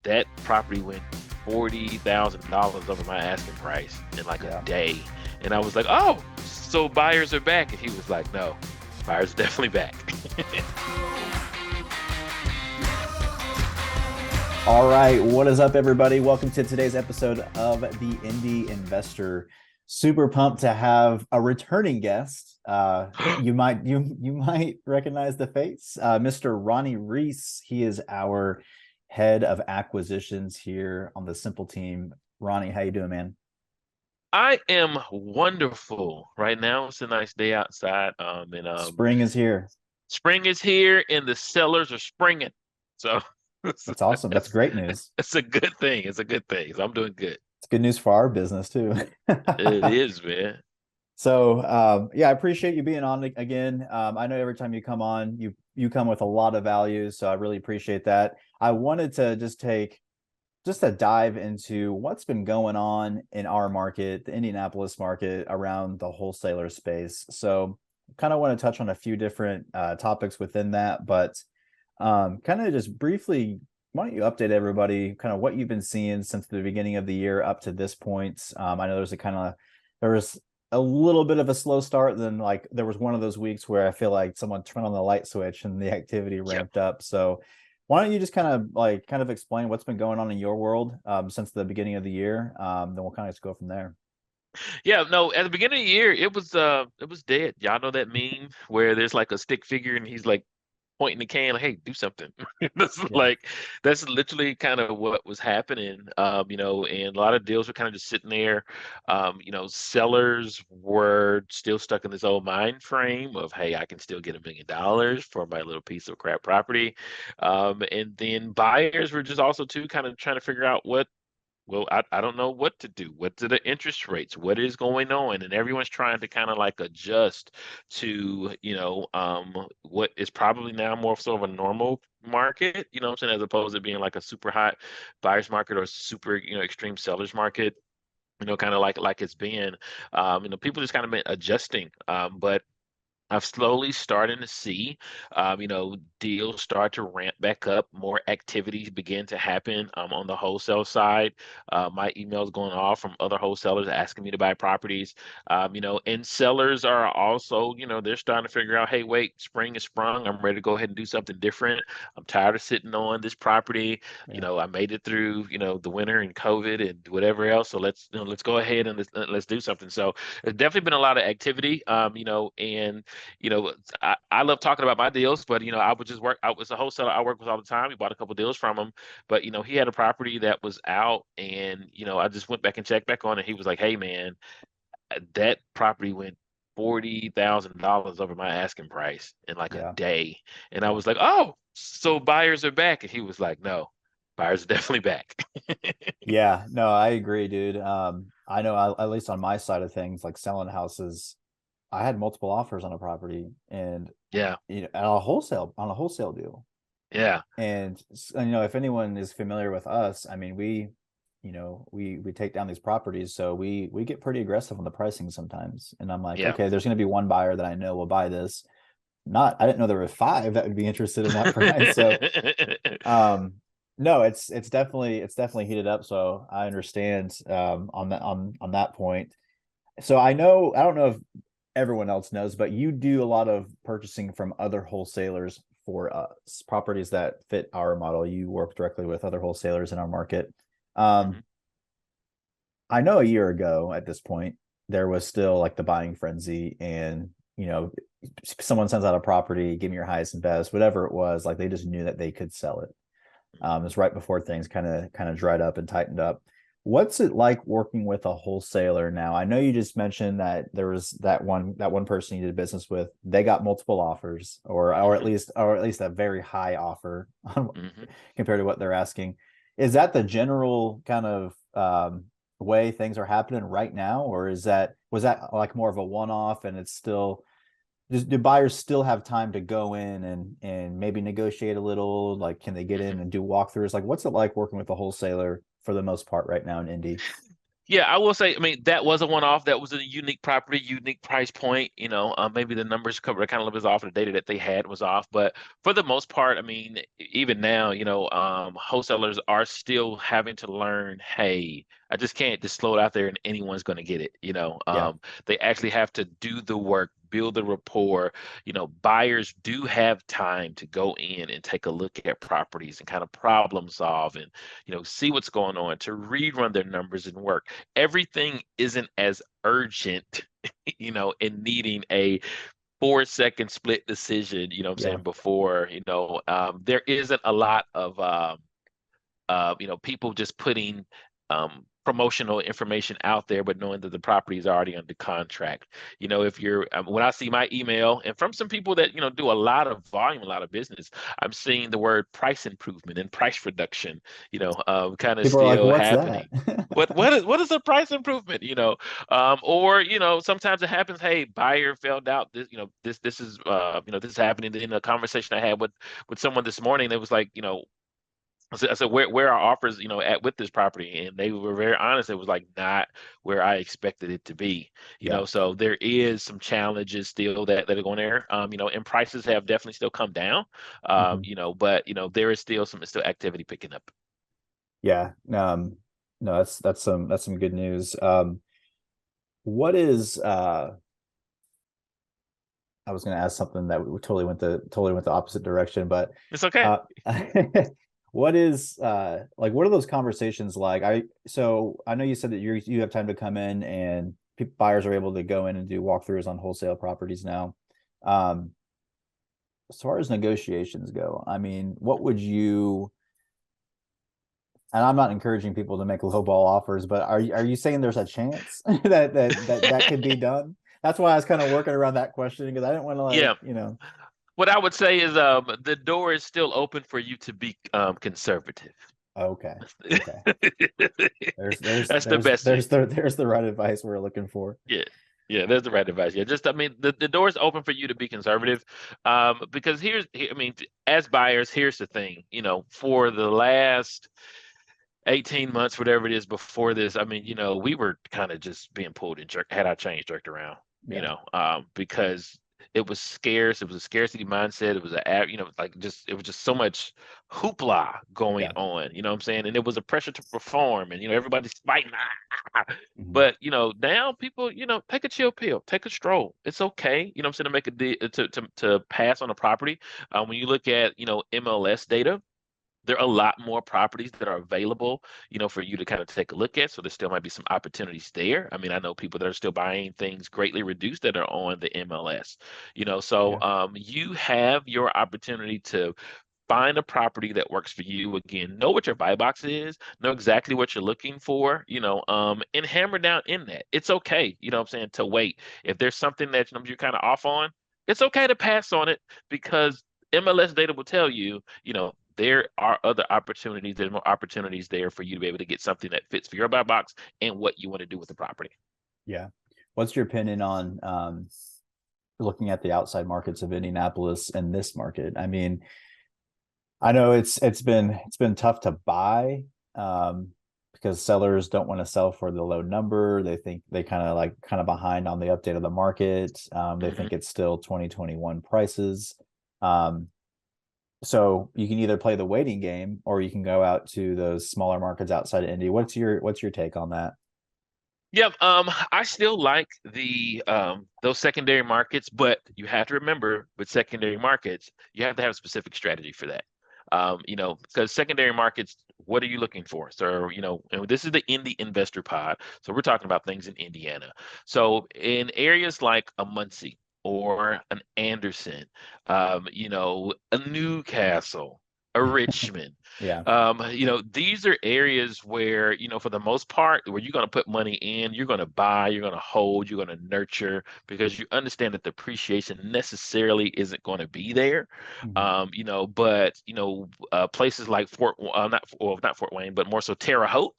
that property went $40,000 over my asking price in like a Yeah. day. And I was like, oh, so buyers are back. And he was like, no, buyers are definitely back. All right. What is up, everybody? Welcome to today's episode of the Indy Investor. Super pumped to have a returning guest. You might recognize the face, Mr. Ronnie Reese. He is our head of acquisitions here on the Simple team. Ronnie, how you doing, man? I am wonderful right now. It's a nice day outside. And Spring is here. spring is here and the sellers are springing. So That's awesome. That's that's great news. it's a good thing. It's a good thing. So I'm doing good. It's good news for our business too. It is, man. So yeah, I appreciate you being on again. I know every time you come on, you come with a lot of value, so I really appreciate that. I wanted to just a dive into what's been going on in our market, the Indianapolis market, around the wholesaler space. So kind of want to touch on a few different topics within that, but kind of just briefly, why don't you update everybody kind of what you've been seeing since the beginning of the year up to this point? I know there was a little bit of a slow start, then like there was one of those weeks where I feel like someone turned on the light switch and the activity Yep. ramped up. So why don't you just kind of explain what's been going on in your world since the beginning of the year? Then we'll kind of just go from there. Yeah, no, at the beginning of the year, it was dead. Y'all know that meme where there's like a stick figure and he's like pointing the can like, hey, do something. That's Yeah. like that's literally kind of what was happening. And a lot of deals were kind of just sitting there. Sellers were still stuck in this old mind frame of, hey, I can still get $1 million for my little piece of crap property. And then buyers were just also too kind of trying to figure out I don't know what to do. What are the interest rates? What is going on? And everyone's trying to kind of like adjust to, what is probably now more of sort of a normal market, you know what I'm saying, as opposed to being like a super hot buyer's market or super, extreme seller's market, kind of like it's been. People just kind of been adjusting. But I've slowly starting to see, deals start to ramp back up. More activities begin to happen on the wholesale side. My emails going off from other wholesalers asking me to buy properties. And sellers are also, they're starting to figure out, hey, wait, spring is sprung. I'm ready to go ahead and do something different. I'm tired of sitting on this property. Yeah. I made it through, the winter and COVID and whatever else. So let's go ahead and let's do something. So there's definitely been a lot of activity, and you know, I love talking about my deals, but I was a wholesaler I work with all the time. We bought a couple deals from him, but he had a property that was out, and I just went back and checked back on it. He was like, "Hey, man, that property went $40,000 over my asking price in like a Yeah. day," and I Yeah. was like, "Oh, so buyers are back?" And he was like, "No, buyers are definitely back." Yeah, no, I agree, dude. I know at least on my side of things, like selling houses, I had multiple offers on a property and Yeah, at a wholesale deal. yeah, And if anyone is familiar with us, I mean, we take down these properties, so we get pretty aggressive on the pricing sometimes. And I'm like, yeah. okay, there's going to be one buyer that I know will buy this. I didn't know there were five that would be interested in that price. So um no, it's definitely heated up. So I understand on that point. So I don't know if everyone else knows, but you do a lot of purchasing from other wholesalers for properties that fit our model. You work directly with other wholesalers in our market. Um, Mhm. I know a year ago at this point, there was still like the buying frenzy, and someone sends out a property, give me your highest and best, whatever it was, like they just knew that they could sell it. It's right before things kind of dried up and tightened up. What's it like working with a wholesaler now? I know you just mentioned that there was that one person you did business with. They got multiple offers, Mhm. or at least a very high offer Mhm. compared to what they're asking. Is that the general kind of way things are happening right now, or was that like more of a one off, and it's still do buyers still have time to go in and maybe negotiate a little? Like, can they get in Mhm. and do walkthroughs? Like, what's it like working with a wholesaler for the most part right now in Indy? Yeah, I will say, I mean, that was a one-off. That was a unique property, unique price point. Maybe the numbers cover kind of a little bit off. The data that they had was off, but for the most part, I mean, even now, wholesalers are still having to learn, hey, I just can't just throw it out there and anyone's going to get it. Yeah, They actually have to do the work, build the rapport. Buyers do have time to go in and take a look at properties and kind of problem solve and, see what's going on, to rerun their numbers and work. Everything isn't as urgent, in needing a 4-second split decision, I'm yeah, saying before, there isn't a lot of people just putting promotional information out there, but knowing that the property is already under contract. If you're when I see my email and from some people that do a lot of volume, a lot of business, I'm seeing the word price improvement and price reduction, kind of people are like, still what's that? happening. What is a price improvement? Or sometimes it happens. Hey, buyer found out this. This is happening. In a conversation I had with someone this morning, it was like, I said, where are offers, at with this property? And they were very honest. It was like not where I expected it to be. Yeah. So there is some challenges still that are going there. And prices have definitely still come down. Hmm. But there is still activity picking up. Yeah. No, that's some good news. What is I was going to ask something that we totally went the opposite direction, but It's okay. uh, what is like what are those conversations like? I know you said that you have time to come in and buyers are able to go in and do walkthroughs on wholesale properties now. Um, as far as negotiations go, I mean, what would you? And I'm not encouraging people to make lowball offers, but are you saying there's a chance that could be done? That's why I was kind of working around that question because I didn't want to Yeah. What I would say is the door is still open for you to be conservative. okay, okay. There's there's That's the there's best. there's the right advice we're looking for. Yeah. Yeah, there's the right advice. Yeah, just I mean, the door is open for you to be conservative, because I mean, as buyers, here's the thing. For the last 18 months, whatever it is before this, I mean, we were kind of just being pulled and had our chains jerked around, Yeah. because it was scarce. It was a scarcity mindset. It was like it was just so much hoopla going Yeah. on, you know what I'm saying? And it was a pressure to perform and, everybody's fighting. Hmm. But, now people, take a chill pill, take a stroll. It's okay, I'm saying, to make a deal, to pass on a property. When you look at, MLS data, there are a lot more properties that are available, for you to kind of take a look at. So there still might be some opportunities there. I mean, I know people that are still buying things greatly reduced that are on the MLS, so Yeah. you have your opportunity to find a property that works for you. Again, know what your buy box is, know exactly what you're looking for, and hammer down in that. It's okay, what I'm saying, to wait. If there's something that you're kind of off on, it's okay to pass on it because MLS data will tell you, there are other opportunities. There's more opportunities there for you to be able to get something that fits for your buy box and what you want to do with the property. Yeah. What's your opinion on looking at the outside markets of Indianapolis and this market? I mean, I know it's been tough to buy because sellers don't want to sell for the low number. They think they kind of behind on the update of the market. They Hmm. think it's still 2021 prices. Um, so you can either play the waiting game or you can go out to those smaller markets outside of Indy. What's your take on that? Yep. I still like the those secondary markets, but you have to remember with secondary markets, you have to have a specific strategy for that. Because secondary markets, what are you looking for? So, and this is the Indy Investor Pod. So we're talking about things in Indiana. So in areas like a Muncie or an Anderson, a Newcastle, a Richmond. Yeah. These are areas where, for the most part, where you're going to put money in, you're going to buy, you're going to hold, you're going to nurture because you understand that the appreciation necessarily isn't going to be there. Mhm. But places like not Fort Wayne, but more so Terre Haute.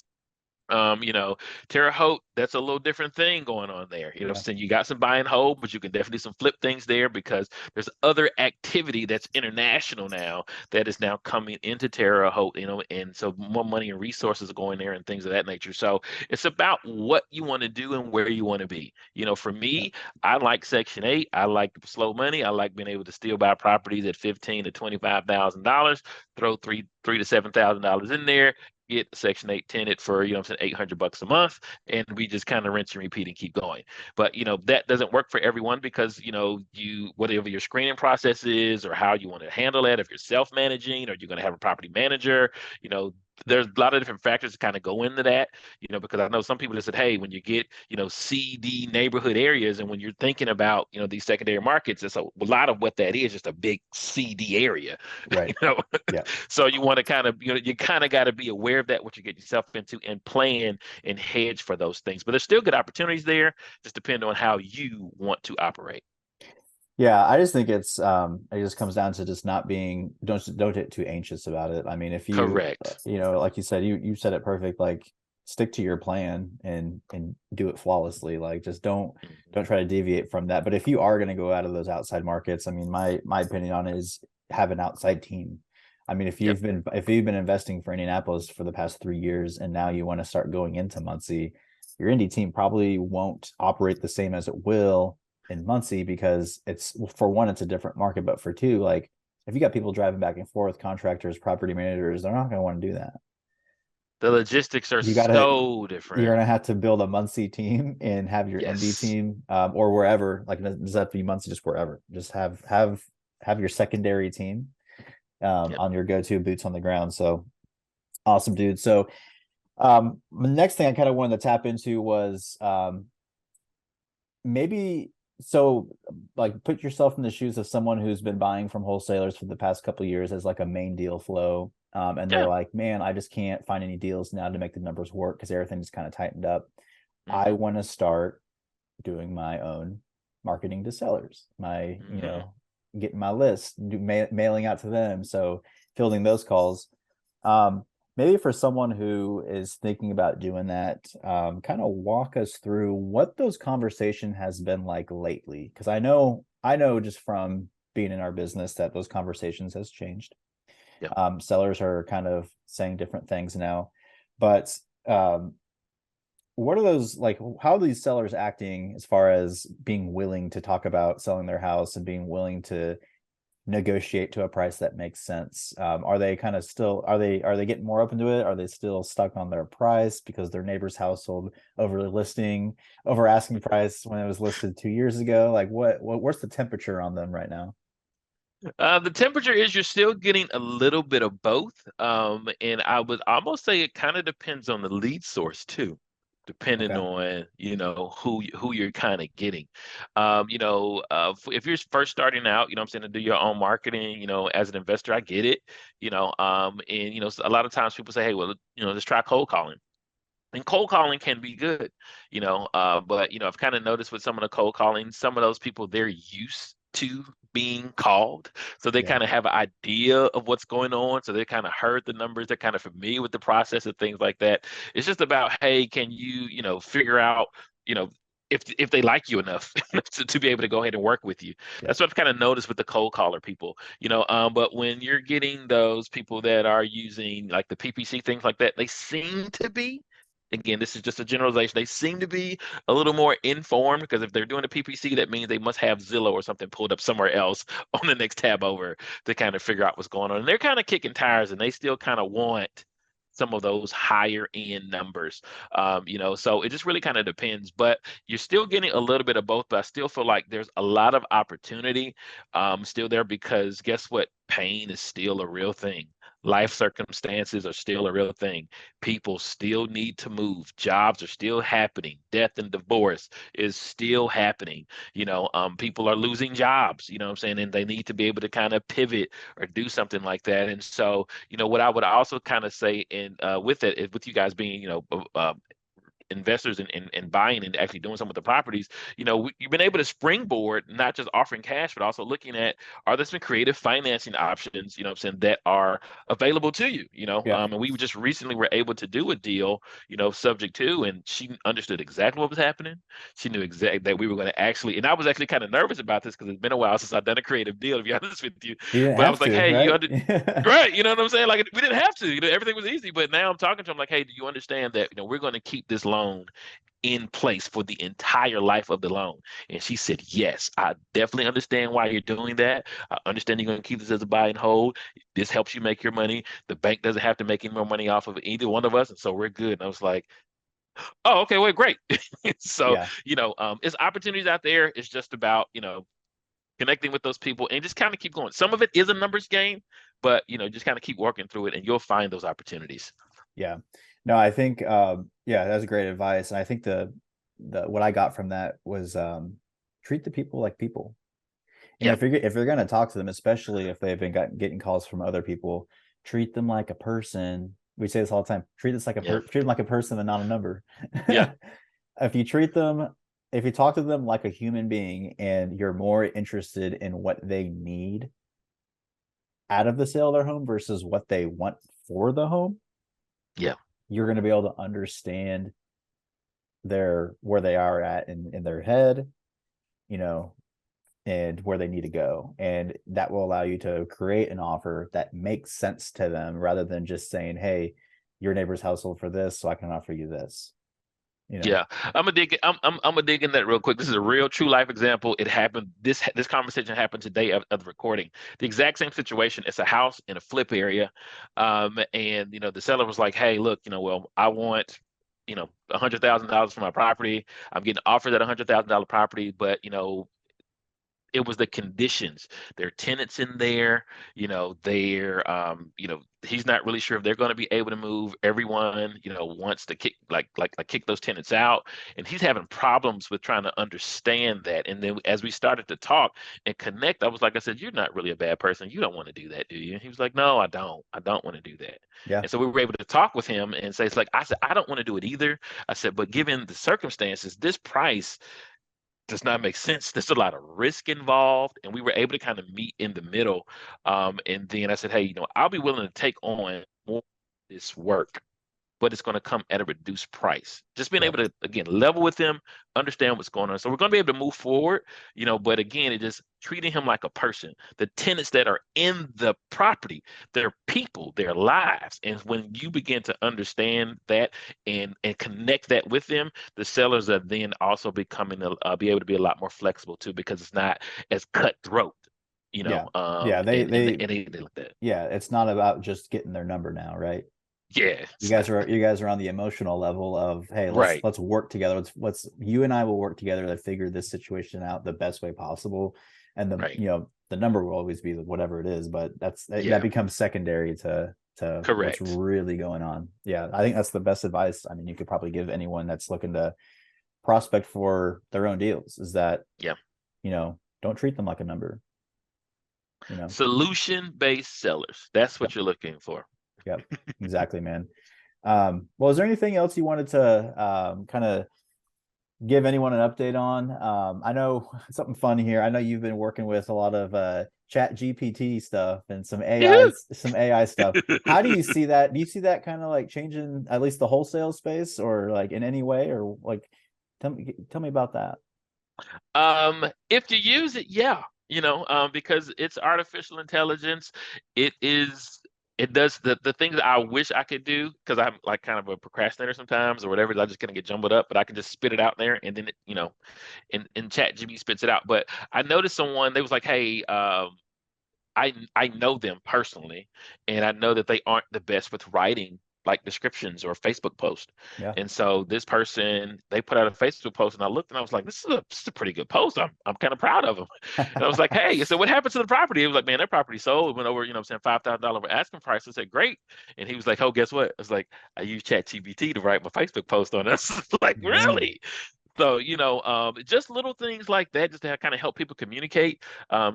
You know, Terre Haute, that's a little different thing going on there. You know, Yeah. saying you got some buy and hold, but you can definitely do some flip things there because there's other activity that's international now that is now coming into Terre Haute, you know, and so more money and resources are going there and things of that nature. So it's about what you want to do and where you want to be. You know, for Yeah. me, I like Section 8. I like slow money. I like being able to still buy properties at 15 to $25,000, throw three to $7,000 in there, get Section 8 tenant for, you know what I'm saying, $800 a month, and we just kind of rinse and repeat and keep going. But, you know, that doesn't work for everyone because, you know, whatever your screening process is or how you want to handle it, if you're self-managing or you're going to have a property manager, you know, there's a lot of different factors that kind of go into that, you know, because I know some people that said, hey, when you get, you know, CD neighborhood areas and when you're thinking about, you know, these secondary markets, it's a lot of what that is, just a big CD area, Right. you know. Yeah. So you want to kind of, you know, you kind of got to be aware of that, what you get yourself into, and plan and hedge for those things. But there's still good opportunities there, just depend on how you want to operate. Yeah, I just think it just comes down to just not being don't get too anxious about it. I mean, if you Correct. you know, like you said, you said it perfect, like stick to your plan and do it flawlessly. Like just don't Mhm. try to deviate from that. But if you are going to go out of those outside markets, I mean, my opinion on it is have an outside team. I mean, Yep. if you've been investing for Indianapolis for the past 3 years and now you want to start going into Muncie, your Indy team probably won't operate the same as it will in Muncie because it's for one, it's a different market, but for two, like if you got people driving back and forth, contractors, property managers, they're not going to want to do that. The logistics are You gotta so you're different. gonna have to build a Muncie team and have your Indy Yes. team or wherever. Like it doesn't have to be Muncie, just wherever. Just have your secondary team Yep. on your go-to boots on the ground. So awesome, dude. So the next thing I kind of wanted to tap into was maybe so like put yourself in the shoes of someone who's been buying from wholesalers for the past couple of years as like a main deal flow. And they're Yeah. like, man, I just can't find any deals now to make the numbers work because everything's kind of tightened up. I Hmm. want to start doing my own marketing to sellers, Hmm. getting my list, mailing out to them. So fielding those calls. Um, Maybe for someone who is thinking about doing that, kind of walk us through what those conversation has been like lately. Because I know just from being in our business that those conversations has changed. Yep. Sellers are kind of saying different things now, but um, what are those like? How are these sellers acting as far as being willing to talk about selling their house and being willing to negotiate to a price that makes sense? Are they kind of still are they getting more open to it? Are they still stuck on their price because their neighbor's household over asking price when it was listed 2 years ago? Like what's the temperature on them right now? The temperature is you're still getting a little bit of both. And I would almost say it kind of depends on the lead source too, depending Okay. on, you know, who you're kind of getting. You know, if you're first starting out, you know what I'm saying, to do your own marketing, you know, as an investor, I get it, you know, and you know, a lot of times people say, hey, well, you know, let's try cold calling. And cold calling can be good, you know, but you know, I've kind of noticed with some of the cold calling, some of those people they're used to being called, so they Yeah. kind of have an idea of what's going on. So they kind of heard the numbers, they're kind of familiar with the process and things like that. It's just about, hey, can you, you know, figure out, you know, if they like you enough to be able to go ahead and work with you. Yeah. That's what I've kind of noticed with the cold caller people, you know. But when you're getting those people that are using like the PPC things like that, they seem to be, again, this is just a generalization. They seem to be a little more informed because if they're doing a PPC, that means they must have Zillow or something pulled up somewhere else on the next tab over to kind of figure out what's going on. And they're kind of kicking tires and they still kind of want some of those higher end numbers. You know, so it just really kind of depends. But you're still getting a little bit of both. But I still feel like there's a lot of opportunity still there because guess what? Pain is still a real thing. Life circumstances are still a real thing. People still need to move. Jobs are still happening. Death and divorce is still happening. You know, people are losing jobs, you know what I'm saying? And they need to be able to kind of pivot or do something like that. And so, you know, what I would also kind of say, and with it, is with you guys being, you know, investors and buying and actually doing some of the properties, you've been able to springboard not just offering cash, but also looking at, are there some creative financing options, what I'm saying, that are available to you, Yeah. and we just recently were able to do a deal, subject to, and she understood exactly what was happening. She knew exactly that we were going to actually, and I was actually kind of nervous about this because it's been a while since I've done a creative deal, to be honest with you. You didn't But I have was like, to, hey, right? right, you know what I'm saying? Like we didn't have to, everything was easy. But now I'm talking to him like, hey, do you understand that, we're going to keep this loan in place for the entire life of the loan? And she said, yes, I definitely understand why you're doing that. I understand you're going to keep this as a buy and hold. This helps you make your money. The bank doesn't have to make any more money off of either one of us. And so we're good. And I was like, oh, okay, well, great. So, Yeah. it's opportunities out there. It's just about, connecting with those people and just kind of keep going. Some of it is a numbers game, but just kind of keep working through it and you'll find those opportunities. Yeah. No, I think yeah, that's great advice. And I think the what I got from that was treat the people like people. And Yeah. if you're gonna talk to them, especially if they've been getting calls from other people, treat them like a person. We say this all the time. Yeah. Treat them like a person and not a number. Yeah. If you treat them, if you talk to them like a human being and you're more interested in what they need out of the sale of their home versus what they want for the home, Yeah. you're going to be able to understand where they are at in their head, you know, and where they need to go. And that will allow you to create an offer that makes sense to them rather than just saying, hey, your neighbor's household for this, so I can offer you this. You know? Yeah, I'm gonna dig. I'm gonna dig in that real quick. This is a real, true life example. It happened. This conversation happened today of the recording. The exact same situation. It's a house in a flip area, and the seller was like, "Hey, look, well, I want, $100,000 for my property. I'm getting offered that $100,000 property, but it was the conditions. There are tenants in there, they're he's not really sure if they're going to be able to move. Everyone, wants to kick like kick those tenants out. And he's having problems with trying to understand that. And then as we started to talk and connect, I was like, I said, you're not really a bad person. You don't want to do that, do you? And he was like, no, I don't. I don't want to do that. Yeah. And so we were able to talk with him and say, it's like, I said, I don't want to do it either. I said, but given the circumstances, this price does not make sense. There's a lot of risk involved, and we were able to kind of meet in the middle. And then I said, hey, I'll be willing to take on more of this work, but it's going to come at a reduced price. Just being Yeah. able to, again, level with them, understand what's going on. So we're going to be able to move forward, but again, it just treating him like a person. The tenants that are in the property, they're people, their lives. And when you begin to understand that and connect that with them, the sellers are then also becoming be able to be a lot more flexible too, because it's not as cutthroat, Yeah. Yeah. and anything like that. Yeah, it's not about just getting their number now, right? Yeah, You guys are on the emotional level of, hey, let's right, let's work together. Let's you and I will work together to figure this situation out the best way possible. And right. the number will always be whatever it is, but that Yeah, becomes secondary to what's correct. really going on. Yeah, I think that's the best advice. I mean, you could probably give anyone that's looking to prospect for their own deals is that, Yeah. don't treat them like a number, Solution-based sellers. That's Yep. what you're looking for. Yep. Exactly, man. Well, is there anything else you wanted to kind of give anyone an update on? I know something fun here. I know you've been working with a lot of Chat GPT stuff and some AI stuff. How do you see that? Do you see that kind of like changing at least the wholesale space or like in any way or like tell me about that? If you use it, yeah, because it's artificial intelligence. It does the things that I wish I could do because I'm like kind of a procrastinator sometimes or whatever. I just gonna get jumbled up, but I can just spit it out there and then and Chat GPT spits it out. But I noticed someone they was like, hey, I know them personally, and I know that they aren't the best with writing like descriptions or Facebook post. Yeah. And so this person, they put out a Facebook post, and I looked and I was like, this is a pretty good post. I'm kind of proud of them. And I was like, hey, so what happened to the property? It was like, man, that property sold. It went over, I'm saying $5,000 over asking price. I said, great. And he was like, oh, guess what? I was like, I used Chat GPT to write my Facebook post on this. Like, Man. really? So, just little things like that, just to kind of help people communicate.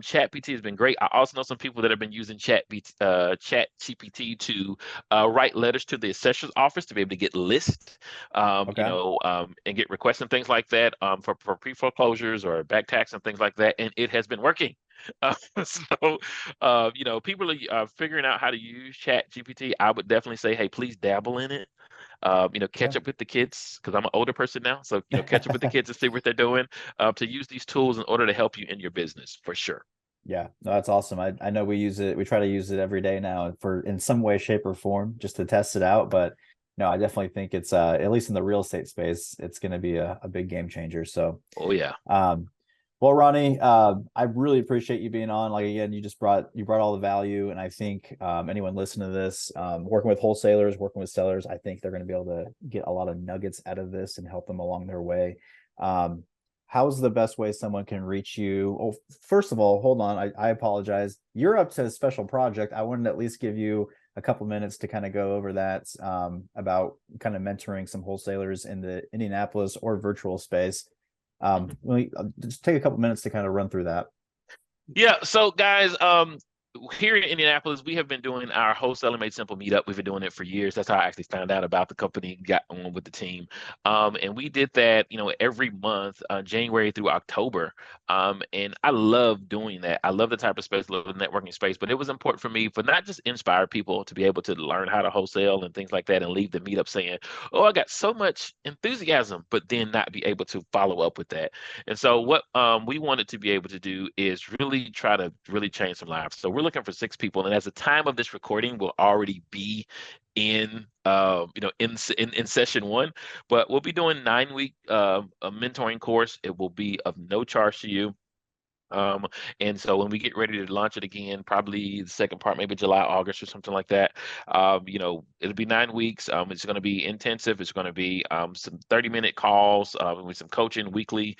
Chat PT has been great. I also know some people that have been using Chat GPT to write letters to the assessor's office to be able to get lists, Okay. and get requests and things like that, for pre-foreclosures or back tax and things like that. And it has been working. So, people are figuring out how to use Chat GPT. I would definitely say, hey, please dabble in it. Catch Okay. up with the kids because I'm an older person now. So, catch up with the kids and see what they're doing, to use these tools in order to help you in your business for sure. Yeah, no, that's awesome. I know we use it. We try to use it every day now for in some way, shape, or form just to test it out. But no, I definitely think it's at least in the real estate space, it's going to be a big game changer. So, Oh yeah. um, well, Ronnie, I really appreciate you being on. Like again, you brought all the value, and I think anyone listening to this, working with wholesalers, working with sellers, I think they're going to be able to get a lot of nuggets out of this and help them along their way. Um, how's the best way someone can reach you? Oh, first of all, hold on, I apologize. You're up to a special project. I wanted to at least give you a couple minutes to kind of go over that, about kind of mentoring some wholesalers in the Indianapolis or virtual space. Just take a couple minutes to kind of run through that. Yeah, so guys, here in Indianapolis, we have been doing our Wholesaling Made Simple Meetup. We've been doing it for years. That's how I actually found out about the company, got on with the team. And we did that, every month, January through October. And I love doing that. I love the type of space, love the networking space, but it was important for me for not just inspire people to be able to learn how to wholesale and things like that and leave the meetup saying, oh, I got so much enthusiasm, but then not be able to follow up with that. And so what we wanted to be able to do is really try to really change some lives. So we're looking for 6 people, and as the time of this recording, will already be in in session one. But we'll be doing 9 week a mentoring course. It will be of no charge to you. Um, and so when we get ready to launch it again, probably the second part, maybe July, August, or something like that, it'll be 9 weeks. It's going to be intensive. It's going to be some 30-minute calls, with some coaching, weekly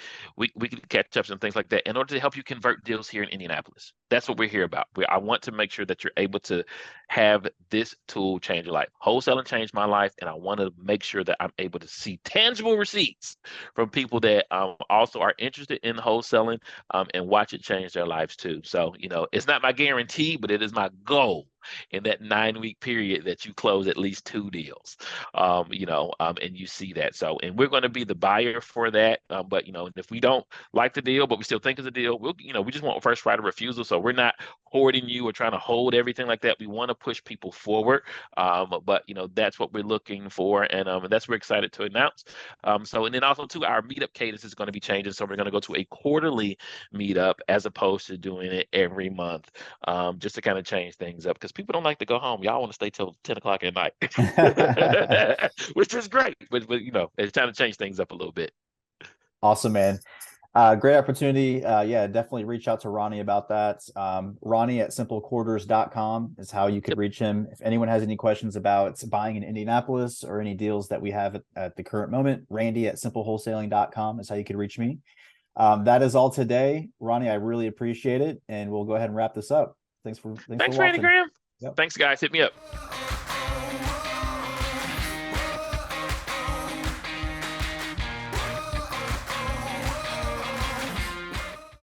catch-ups and things like that in order to help you convert deals here in Indianapolis. That's what we're here about. I want to make sure that you're able to have this tool change your life. Wholesaling changed my life, and I want to make sure that I'm able to see tangible receipts from people that also are interested in wholesaling, and watch it change their lives too. So, it's not my guarantee, but it is my goal in that 9 week period that you close at least 2 deals, and you see that. So, and we're going to be the buyer for that. But, if we don't like the deal, but we still think it's a deal, we just want first right of refusal. So we're not hoarding you or trying to hold everything like that. We want to push people forward. But, that's what we're looking for. And that's what we're excited to announce. And then also too, our meetup cadence is going to be changing. So we're going to go to a quarterly meetup as opposed to doing it every month, just to kind of change things up because people don't like to go home. Y'all want to stay till 10 o'clock at night, which is great. But it's time to change things up a little bit. Awesome, man. Great opportunity. Yeah, definitely reach out to Ronnie about that. Ronnie at simplequarters.com is how you could reach him. If anyone has any questions about buying in Indianapolis or any deals that we have at the current moment, Randy at simplewholesaling.com is how you could reach me. That is all today. Ronnie, I really appreciate it. And we'll go ahead and wrap this up. Thanks for Thanks, Randy watching. Graham. Yep. Thanks, guys. Hit me up.